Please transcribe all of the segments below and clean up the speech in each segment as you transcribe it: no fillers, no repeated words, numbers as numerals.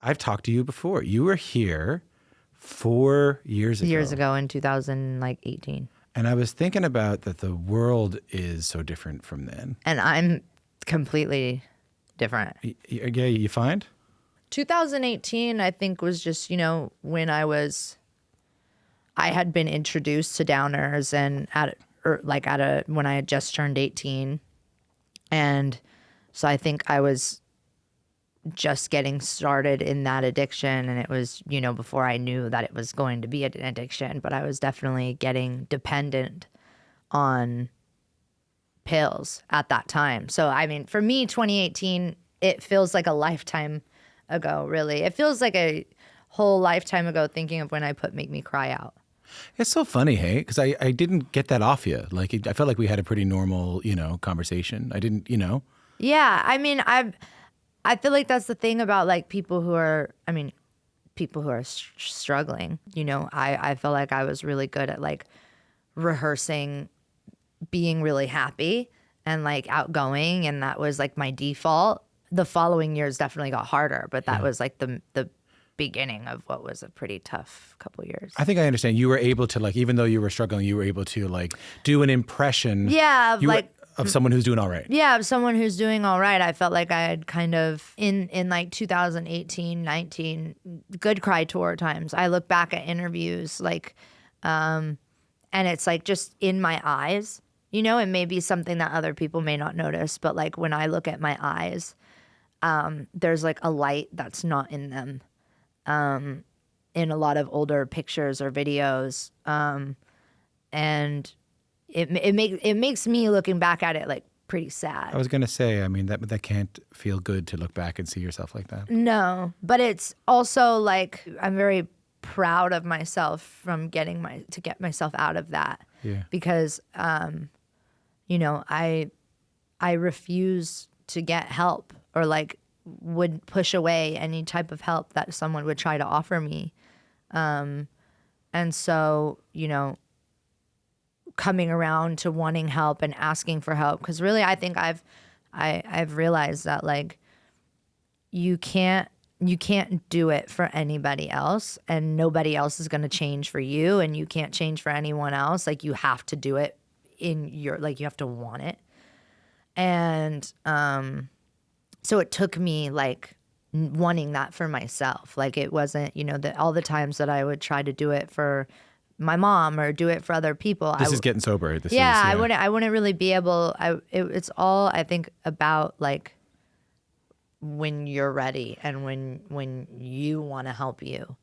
I've talked to you before. You were here 4 years ago. Years ago in 2018. And I was thinking about that the world is so different from then. And I'm completely different. Yeah, you find? 2018, I think, was just, when I had been introduced to Downers and when I had just turned 18. And so I think I was just getting started in that addiction, and it was, before I knew that it was going to be an addiction, but I was definitely getting dependent on pills at that time. So, I mean, for me, 2018, it feels like a lifetime ago, really. It feels like a whole lifetime ago thinking of when I put Make Me Cry out. It's so funny, hey, because I didn't get that off you. Like, I felt like we had a pretty normal, conversation. I didn't, Yeah, I mean, I feel like that's the thing about like people who are struggling. I feel like I was really good at like rehearsing being really happy and like outgoing, and that was like my default. The following years definitely got harder, but that was like the beginning of what was a pretty tough couple years. I think I understand. You were able to like, even though you were struggling, you were able to like do an impression. Yeah, of someone who's doing all right. Yeah, of someone who's doing all right. I felt like I had kind of, in like 2018, 19, good cry tour times. I look back at interviews like, and it's like just in my eyes, it may be something that other people may not notice, but like when I look at my eyes, there's like a light that's not in them, in a lot of older pictures or videos. And it makes me looking back at it like pretty sad. I was going to say, I mean, that can't feel good to look back and see yourself like that. No, but it's also like I'm very proud of myself from get myself out of that. Yeah. Because I refuse to get help, or like would push away any type of help that someone would try to offer me. And so, coming around to wanting help and asking for help, because really I think I've realized that like you can't do it for anybody else, and nobody else is going to change for you, and you can't change for anyone else. Like you have to do it you have to want it. And so it took me like wanting that for myself. Like it wasn't, all the times that I would try to do it for my mom or do it for other people. This is getting sober. I wouldn't really be able. It's all, I think, about like when you're ready and when you want to help you.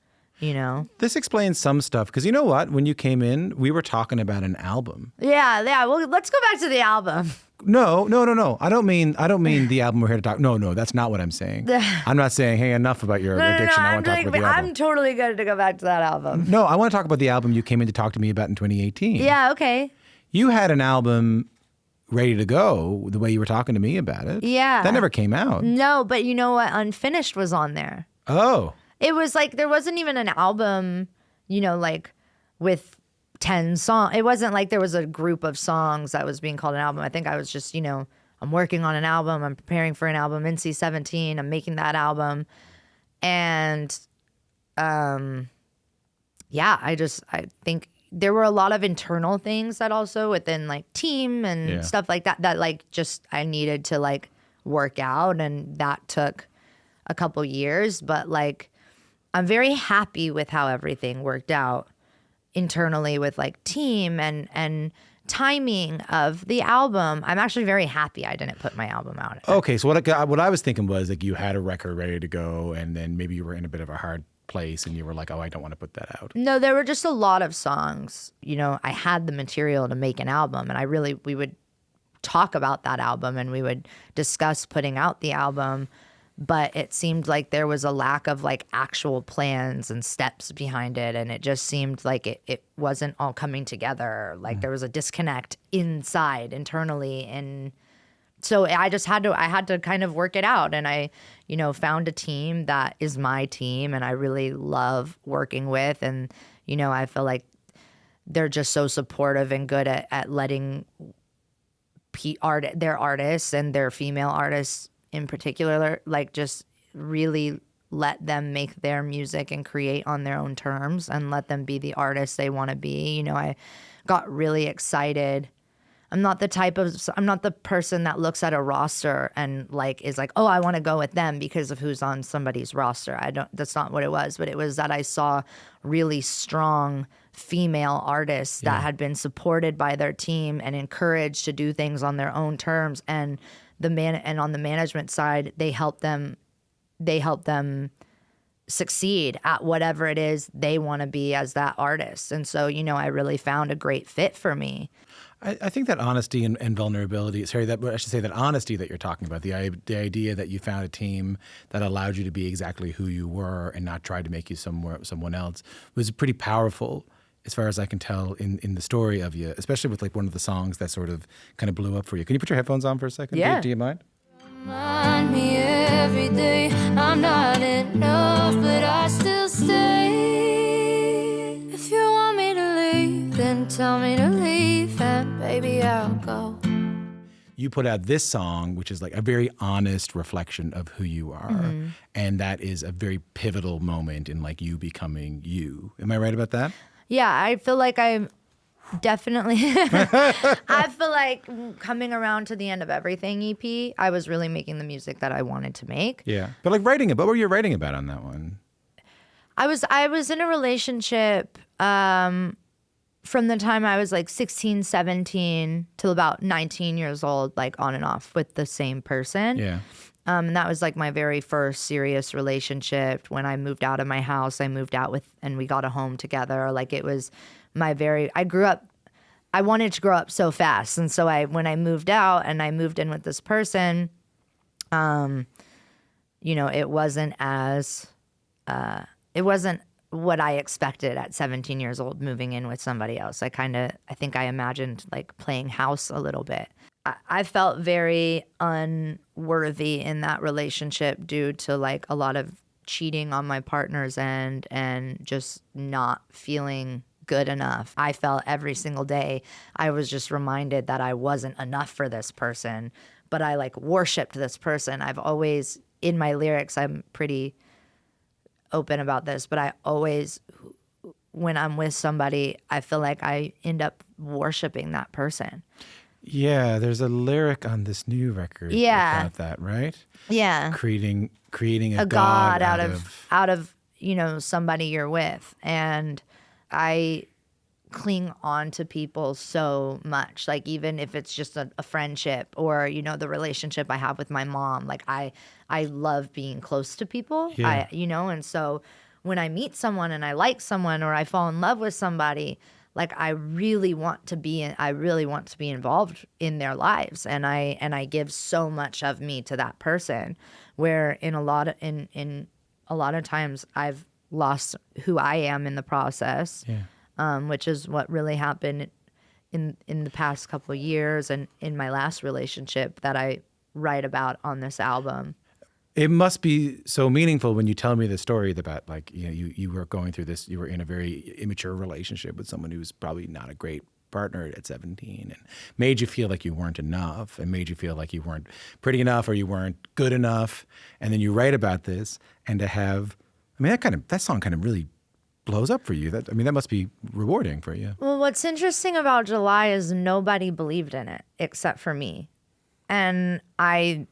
This explains some stuff, because you know what? When you came in, we were talking about an album. Yeah. Well, let's go back to the album. No. I don't mean the album we're here to talk. No, that's not what I'm saying. I'm not saying, hey, enough about your addiction. I want to talk about the album. I'm totally good to go back to that album. No, I want to talk about the album you came in to talk to me about in 2018. Yeah, okay. You had an album ready to go the way you were talking to me about it. Yeah. That never came out. No, but you know what? Unfinished was on there. Oh. It was like, there wasn't even an album, like with 10 songs. It wasn't like there was a group of songs that was being called an album. I think I was just, I'm working on an album. I'm preparing for an album, NC-17. I'm making that album. And, I think there were a lot of internal things that also within like team and stuff like that like just I needed to like work out. And that took a couple years, but like, I'm very happy with how everything worked out internally with like team and timing of the album. I'm actually very happy I didn't put my album out. Okay, so what I was thinking was like you had a record ready to go, and then maybe you were in a bit of a hard place and you were like, oh, I don't want to put that out. No, there were just a lot of songs. I had the material to make an album, and we would talk about that album and we would discuss putting out the album. But it seemed like there was a lack of like actual plans and steps behind it. And it just seemed like it wasn't all coming together. Like there was a disconnect internally. And so I had to kind of work it out. And I, found a team that is my team and I really love working with. And, I feel they're just so supportive and good at letting their artists and their female artists in particular, like just really let them make their music and create on their own terms and let them be the artists they want to be. You know, I got really excited. I'm not the person that looks at a roster and like is like, oh, I want to go with them because of who's on somebody's roster. That's not what it was, but it was that I saw really strong female artists that had been supported by their team and encouraged to do things on their own terms. And on the management side, they help them succeed at whatever it is they want to be as that artist. And so, you know, I really found a great fit for me. I think that honesty and vulnerability, that honesty that you're talking about, the idea that you found a team that allowed you to be exactly who you were and not try to make you someone else, was pretty powerful as far as I can tell in the story of you, especially with like one of the songs that sort of kind of blew up for you. Can you put your headphones on for a second? Yeah. Do you mind? Remind me every day I'm not enough, but I still stay. If you want me to leave, then tell me to leave, and baby, I'll go. You put out this song, which is like a very honest reflection of who you are. Mm-hmm. And that is a very pivotal moment in like you becoming you. Am I right about that? Yeah, I feel like I'm definitely, I feel like coming around to the end of Everything EP, I was really making the music that I wanted to make. Yeah. But like writing it, what were you writing about on that one? I was in a relationship from the time I was like 16, 17 till about 19 years old, like on and off with the same person. Yeah. And that was like my very first serious relationship. When I moved out of my house, I moved out with, and we got a home together. Like it was I wanted to grow up so fast. And so when I moved out and I moved in with this person, you know, it wasn't what I expected at 17 years old moving in with somebody else. I think I imagined like playing house a little bit. I felt very unworthy in that relationship due to like a lot of cheating on my partner's end and just not feeling good enough. I felt every single day I was just reminded that I wasn't enough for this person, but I like worshiped this person. I've always, in my lyrics, I'm pretty open about this, but I always, when I'm with somebody, I feel like I end up worshiping that person. Yeah, there's a lyric on this new record about that, right? Yeah. Creating a god out of, you know, somebody you're with. And I cling on to people so much, like even if it's just a friendship or, you know, the relationship I have with my mom, like I love being close to people. Yeah. And so when I meet someone and I like someone or I fall in love with somebody, like I really want to be involved in their lives, and I give so much of me to that person, where in a lot of times I've lost who I am in the process. Yeah. Which is what really happened in the past couple of years and in my last relationship that I write about on this album. It must be so meaningful when you tell me the story about, like, you know, you were going through this, you were in a very immature relationship with someone who's probably not a great partner at 17 and made you feel like you weren't enough and made you feel like you weren't pretty enough or you weren't good enough. And then you write about this, and to have, I mean, that song kind of really blows up for you. That must be rewarding for you. Well, what's interesting about July is nobody believed in it except for me. And I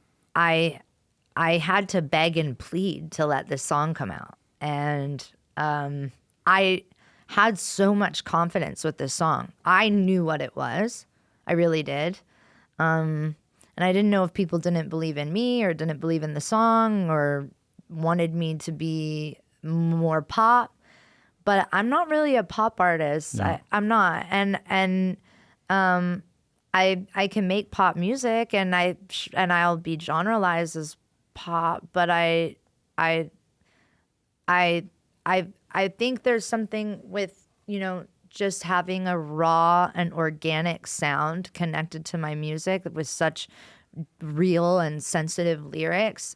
had to beg and plead to let this song come out. And I had so much confidence with this song. I knew what it was. I really did. And I didn't know if people didn't believe in me or didn't believe in the song or wanted me to be more pop. But I'm not really a pop artist. No. I'm not. And I can make pop music and I'll be generalized as pop, but I think there's something with, you know, just having a raw and organic sound connected to my music with such real and sensitive lyrics.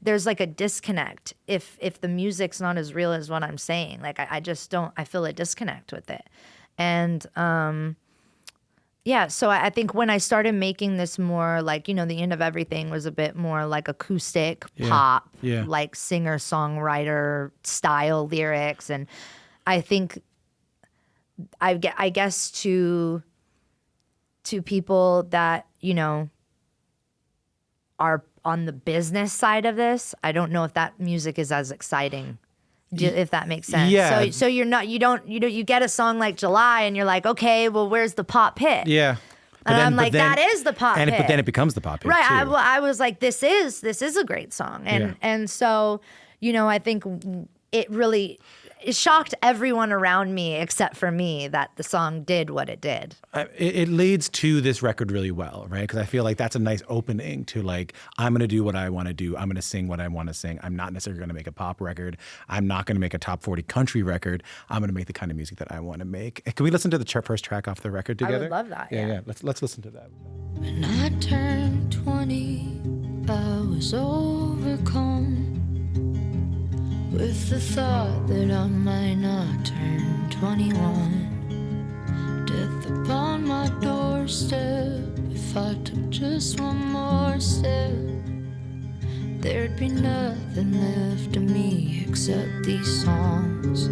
There's like a disconnect if the music's not as real as what I'm saying. Like I just don't, I feel a disconnect with it. And Yeah, so I think when I started making this more like, the end of everything was a bit more like acoustic pop, Yeah. like singer-songwriter style lyrics. And I think I guess to people that, are on the business side of this, I don't know if that music is as exciting. If that makes sense. Yeah. So you're not, you get a song like July and you're like, okay, well, where's the pop hit? Yeah. And I'm like, that is the pop hit. But then it becomes the pop hit right. too. I was like, this is a great song. And so, I think it shocked everyone around me except for me that the song did what it did. It leads to this record really well, right? Because I feel like that's a nice opening to like, I'm going to do what I want to do. I'm going to sing what I want to sing. I'm not necessarily going to make a pop record. I'm not going to make a top 40 country record. I'm going to make the kind of music that I want to make. Can we listen to the first track off the record together? I would love that. Yeah. Let's listen to that. When I turned 20, I was overcome with the thought that I might not turn 21. Death upon my doorstep. If I took just one more step, there'd be nothing left of me except these songs.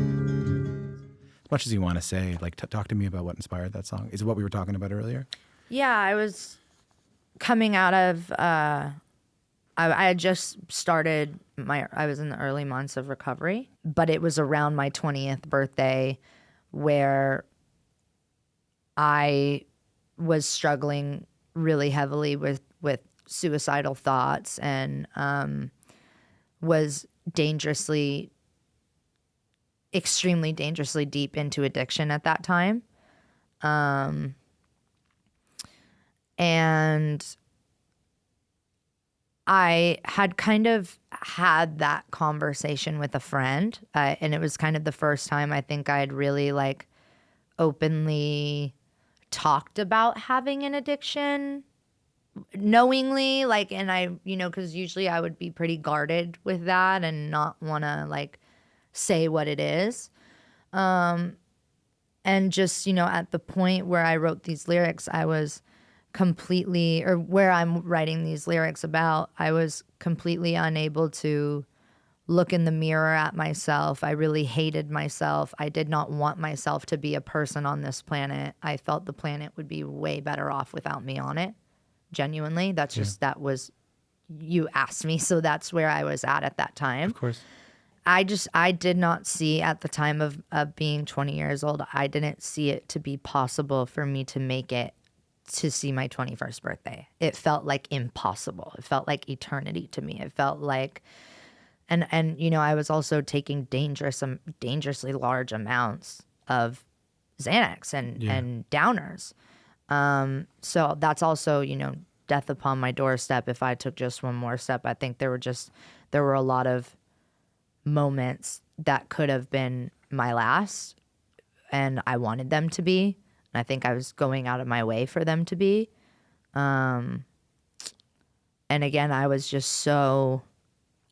As much as you want to say, like, talk to me about what inspired that song. Is it what we were talking about earlier? Yeah, I was coming out of, I had just started I was in the early months of recovery, but it was around my 20th birthday where I was struggling really heavily with suicidal thoughts and was extremely dangerously deep into addiction at that time. And I had kind of had that conversation with a friend, and it was kind of the first time I think I had really like openly talked about having an addiction knowingly, like, and I, because usually I would be pretty guarded with that and not want to like say what it is. And just, at the point where I wrote these lyrics, I was completely, or where I'm writing these lyrics about, I was completely unable to look in the mirror at myself. I really hated myself. I did not want myself to be a person on this planet. I felt the planet would be way better off without me on it. Genuinely. That's just, that was, you asked me. So that's where I was at that time. Of course. I did not see at the time of being 20 years old, I didn't see it to be possible for me to make it to see my 21st birthday. It felt like impossible. It felt like eternity to me. It felt like, and I was also taking dangerously large amounts of Xanax and downers. So that's also, death upon my doorstep. If I took just one more step, I think there were a lot of moments that could have been my last, and I wanted them to be. And I think I was going out of my way for them to be. And again, I was just so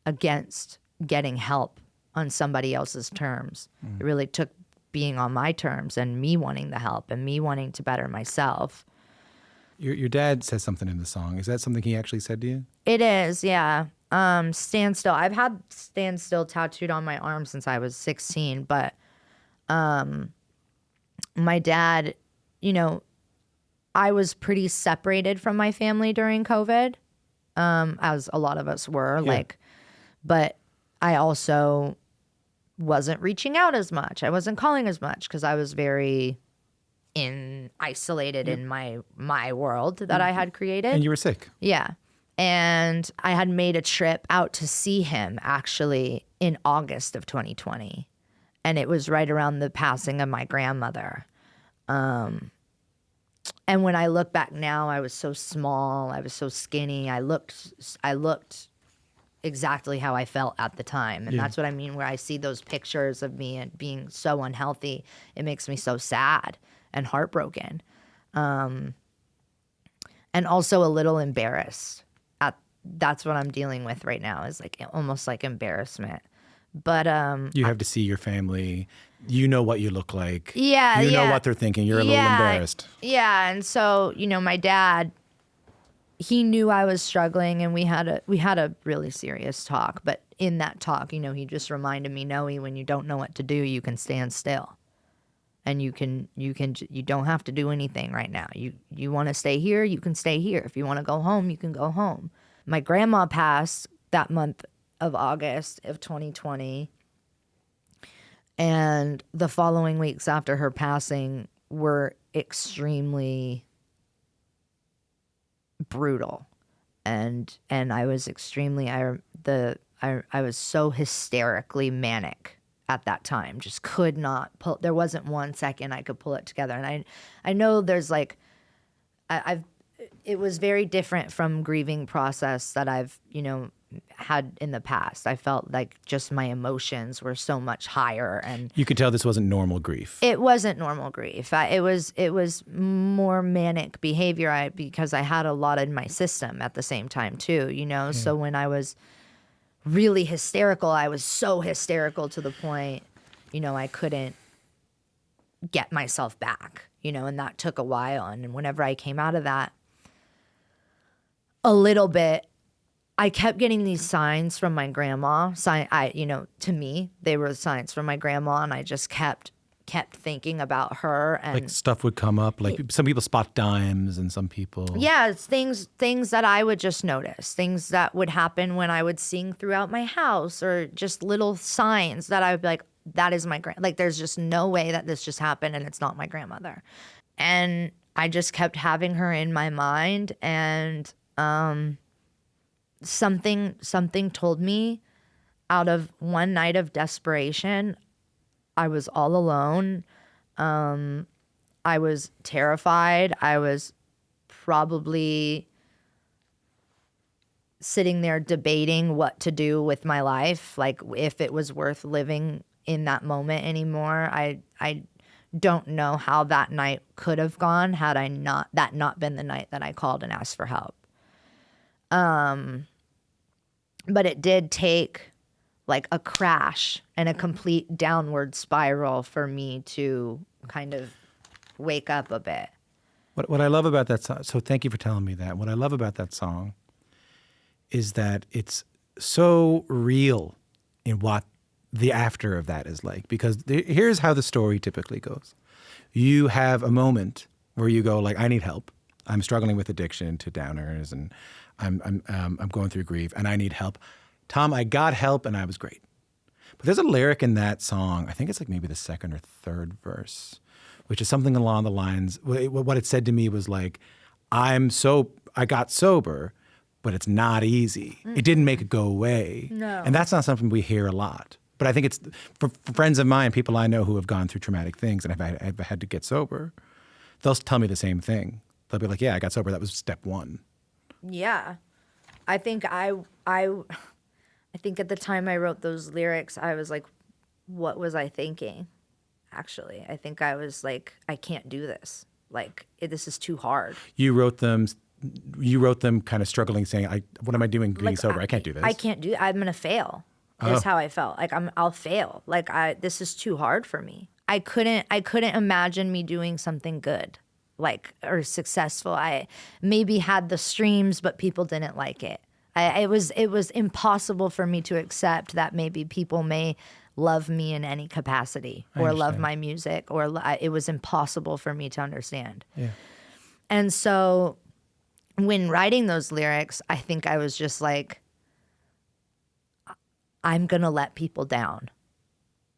against getting help on somebody else's terms. It really took being on my terms and me wanting the help and me wanting to better myself. Your dad says something in the song. Is that something he actually said to you? It is, yeah. Stand still. I've had stand still tattooed on my arm since I was 16, but my dad, I was pretty separated from my family during COVID, as a lot of us were, but I also wasn't reaching out as much. I wasn't calling as much because I was very isolated in my world that I had created. And you were sick. Yeah. And I had made a trip out to see him actually in August of 2020. And it was right around the passing of my grandmother. And when I look back now, I was so small. I was so skinny. I looked exactly how I felt at the time. And that's what I mean, where I see those pictures of me and being so unhealthy, it makes me so sad and heartbroken. And also a little embarrassed. That's what I'm dealing with right now, is like almost like embarrassment But You have to see your family. You know what you look like. Yeah, You know yeah. what they're thinking. You're a little embarrassed. Yeah, and so, my dad, he knew I was struggling, and we had a really serious talk. But in that talk, he just reminded me, Noe, when you don't know what to do, you can stand still. And you don't have to do anything right now. You want to stay here, you can stay here. If you want to go home, you can go home. My grandma passed that month of August of 2020. And the following weeks after her passing were extremely brutal. And I was extremely I was so hysterically manic at that time. Just could not pull. There wasn't 1 second I could pull it together. And I know there's like it was very different from grieving process that I've had in the past. I felt like just my emotions were so much higher, and You could tell this wasn't normal grief. it wasn't normal grief. It was more manic behavior because I had a lot in my system at the same time too, So when I was really hysterical, I was so hysterical to the point, I couldn't get myself back, and that took a while. And whenever I came out of that a little bit, I kept getting these signs from my grandma. To me, they were signs from my grandma, and I just kept thinking about her. And Like stuff would come up. Like some people spot dimes and some people. yeah, it's things that I would just notice, things that would happen when I would sing throughout my house, or just little signs that I would be like, that is my like, there's just no way that this just happened and it's not my grandmother. And I just kept having her in my mind, and something told me, out of one night of desperation, I was all alone. I was terrified. I was probably sitting there debating what to do with my life, like if it was worth living in that moment anymore. I don't know how that night could have gone had that not been the night that I called and asked for help. But it did take like a crash and a complete downward spiral for me to kind of wake up a bit. What I love about that song, so thank you for telling me that. What I love about that song is that it's so real in what the after of that is like. Because here's how the story typically goes. You have a moment where you go like, I need help. I'm struggling with addiction to downers, and I'm going through grief, and I need help. Tom, I got help, and I was great. But there's a lyric in that song, I think it's like maybe the second or third verse, which is something along the lines, what it said to me was like, I got sober, but it's not easy. It didn't make it go away. No. And that's not something we hear a lot. But I think it's, for friends of mine, people I know who have gone through traumatic things and have had to get sober, they'll tell me the same thing. They'll be like, yeah, I got sober. That was step one. Yeah. I think I think at the time I wrote those lyrics, I was like, what was I thinking? Actually, I think I was like, I can't do this. Like, this is too hard. You wrote them kind of struggling, saying, what am I doing being sober? I can't do this. I can't do I'm going to fail. Is how I felt. Like I'll fail. Like this is too hard for me. I couldn't imagine me doing something good, like, or successful. I maybe had the streams, but people didn't like it. It was impossible for me to accept that maybe people may love me in any capacity or love my music, or it was impossible for me to understand. Yeah. And so when writing those lyrics, I think I was just like, I'm going to let people down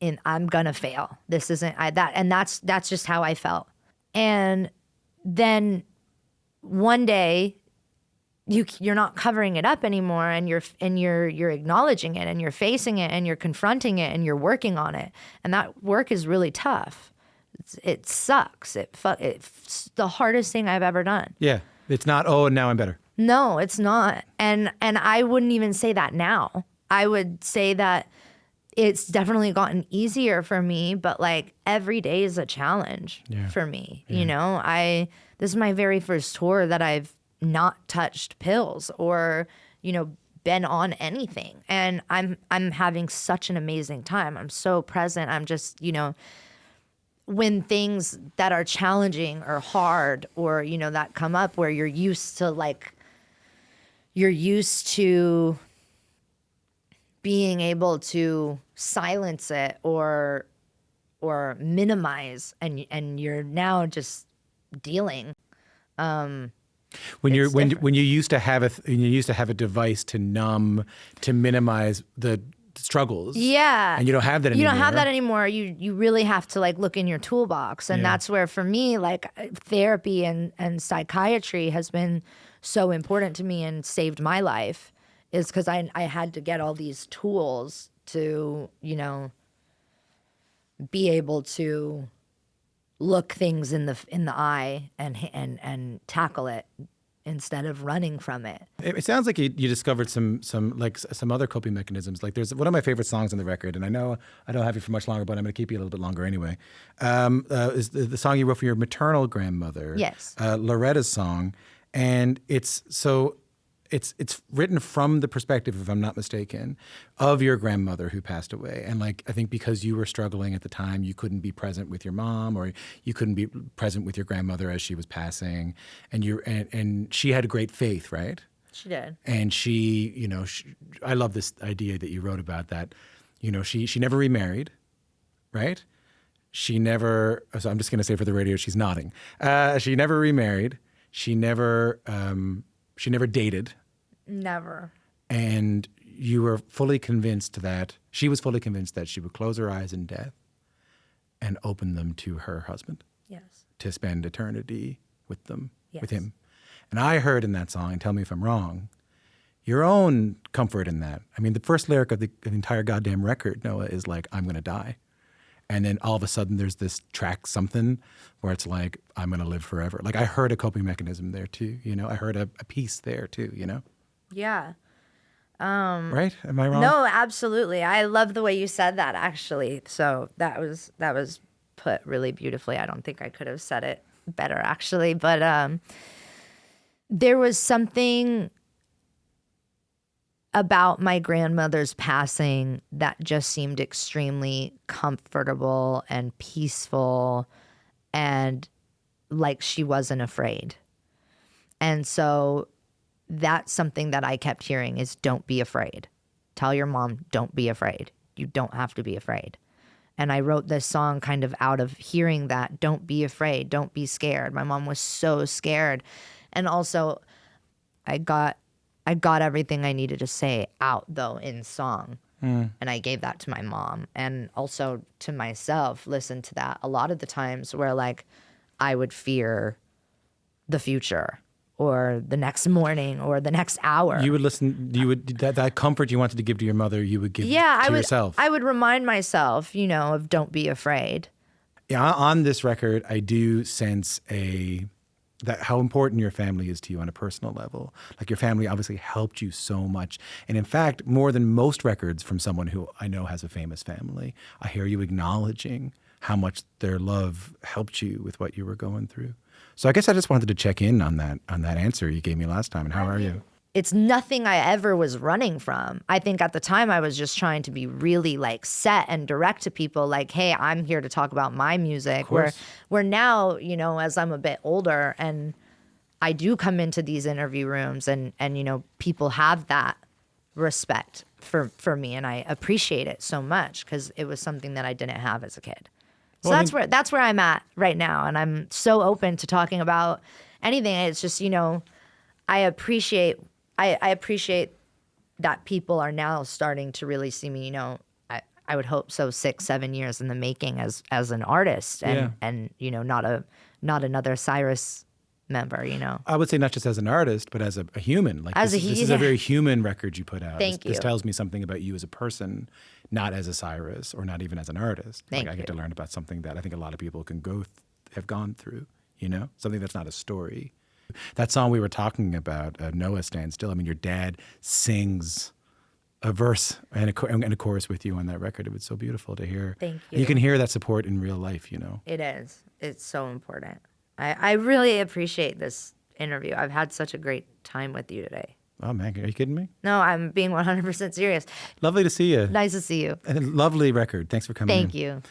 and I'm going to fail. This isn't that. And that's just how I felt. And then one day you're not covering it up anymore, and you're acknowledging it, and you're facing it, and you're confronting it, and you're working on it. And that work is really tough. It sucks. It's the hardest thing I've ever done. Yeah. It's not, oh, now I'm better. No, it's not. And I wouldn't even say that now. I would say that it's definitely gotten easier for me, but like every day is a challenge for me. Yeah. You know, this is my very first tour that I've not touched pills or, been on anything, and I'm having such an amazing time. I'm so present. I'm just, when things that are challenging or hard or, that come up where you're used to being able to silence it or minimize, and you're now just dealing. When you used to have a device to numb, to minimize the struggles. Yeah. And you don't have that anymore. You don't have that anymore. You really have to look in your toolbox. And that's where, for me, therapy and psychiatry has been so important to me and saved my life, is because I had to get all these tools to, be able to look things in the eye and tackle it instead of running from it. It sounds like you discovered some other coping mechanisms. Like, there's one of my favorite songs on the record, and I know I don't have you for much longer, but I'm going to keep you a little bit longer anyway. Is the song you wrote for your maternal grandmother? Yes. Loretta's song, and it's written from the perspective, if I'm not mistaken, of your grandmother who passed away. And I think because you were struggling at the time, you couldn't be present with your mom, or you couldn't be present with your grandmother as she was passing. And she had great faith, right? She did. And she, I love this idea that you wrote about that. She never remarried, right? She never, so I'm just going to say for the radio, she's nodding. She never remarried. She never dated. Never. And you were fully convinced that she was fully convinced that she would close her eyes in death and open them to her husband. Yes. To spend eternity with them, Yes. with him. And I heard in that song, and tell me if I'm wrong, your own comfort in that. I mean, the first lyric of the entire goddamn record, Noah, is I'm going to die. And then all of a sudden there's this track something where it's I'm going to live forever. I heard a coping mechanism there too, I heard a piece there too, Yeah. Right? Am I wrong? No, absolutely. I love the way you said that, actually. So that was put really beautifully. I don't think I could have said it better, actually. But there was something about my grandmother's passing that just seemed extremely comfortable and peaceful, and like she wasn't afraid. And so that's something that I kept hearing is, don't be afraid. Tell your mom, don't be afraid. You don't have to be afraid. And I wrote this song kind of out of hearing that, don't be afraid, don't be scared. My mom was so scared. And also I got everything I needed to say out, though, in song. And I gave that to my mom, and also to myself. Listen to that a lot of the times where I would fear the future or the next morning or the next hour. You would listen. You would that comfort you wanted to give to your mother. You would give to yourself. I would remind myself, of don't be afraid. Yeah, on this record, I do sense that how important your family is to you on a personal level. Your family obviously helped you so much. And in fact, more than most records from someone who I know has a famous family, I hear you acknowledging how much their love helped you with what you were going through. So I guess I just wanted to check in on that answer you gave me last time. And how are you? It's nothing I ever was running from. I think at the time I was just trying to be really set and direct to people, hey, I'm here to talk about my music. Where now, as I'm a bit older and I do come into these interview rooms and people have that respect for me, and I appreciate it so much because it was something that I didn't have as a kid. So that's where I'm at right now, and I'm so open to talking about anything. It's just, I appreciate that people are now starting to really see me, I would hope so 6-7 years in the making as an artist and not another Cyrus member, I would say not just as an artist, but as a human. This is a very human record you put out. Thank you. This tells me something about you as a person, not as a Cyrus or not even as an artist. Thank you. I get to learn about something that I think a lot of people can have gone through, something that's not a story. That song we were talking about, Noah Stand Still, I mean, your dad sings a verse and a chorus with you on that record. It was so beautiful to hear. Thank you. You can hear that support in real life, It is. It's so important. I really appreciate this interview. I've had such a great time with you today. Oh, man, are you kidding me? No, I'm being 100% serious. Lovely to see you. Nice to see you. And a lovely record. Thanks for coming in. Thank you.